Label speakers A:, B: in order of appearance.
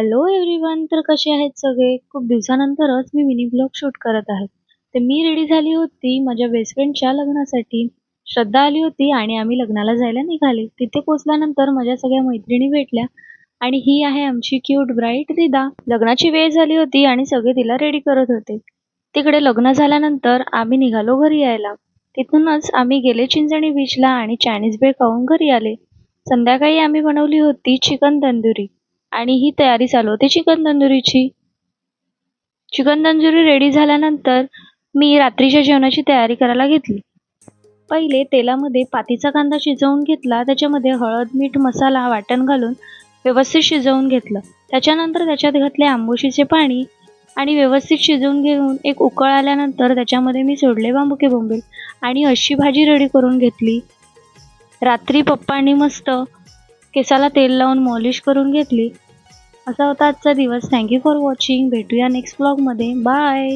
A: Hello everyone. तर कसे आहेत सगळे? खूप दिवसानंतरच मी मिनी ब्लॉग शूट करत आहे. तर मी रेडी झाली होती माझ्या बेस्ट फ्रेंडच्या लग्नासाठी. श्रद्धा आली होती आणि आम्ही लग्नाला जायला निघाले. तिथे पोहोचल्यानंतर माझ्या सगळ्या मैत्रिणी भेटल्या आणि ही आहे आमची क्यूट ब्राईड रिदा. लग्नाची वेळ झाली होती आणि सगळे तिला रेडी करत होते. तिकडे लग्न झाल्यानंतर आम्ही निघालो घरी यायला. तिथूनच आम्ही गेले चिंचणी बीचला आणि चायनीज भेळ खाऊन घरी आले. संध्याकाळी आम्ही बनवली होती चिकन तंदुरी आणि ही तयारी चालू होती चिकन तंदुरीची. चिकन तंदुरी रेडी झाल्यानंतर मी रात्रीच्या जेवणाची तयारी करायला घेतली. पहिले तेलामध्ये पातीचा कांदा शिजवून घेतला. त्याच्यामध्ये हळद, मीठ, मसाला वाटण घालून व्यवस्थित शिजवून घेतलं. त्याच्यानंतर त्याच्यात घातले आंबोशीचे पाणी आणि व्यवस्थित शिजवून घेऊन एक उकळ आल्यानंतर त्याच्यामध्ये मी सोडले बांबुके बोंबील आणि अशी भाजी रेडी करून घेतली. रात्री पप्पांनी मस्त केसाला तेल लावून मॉलिश करून घेतली. असा होता आजचा दिवस. Thank you for watching. भेटूया नेक्स्ट ब्लॉगमध्ये. बाय.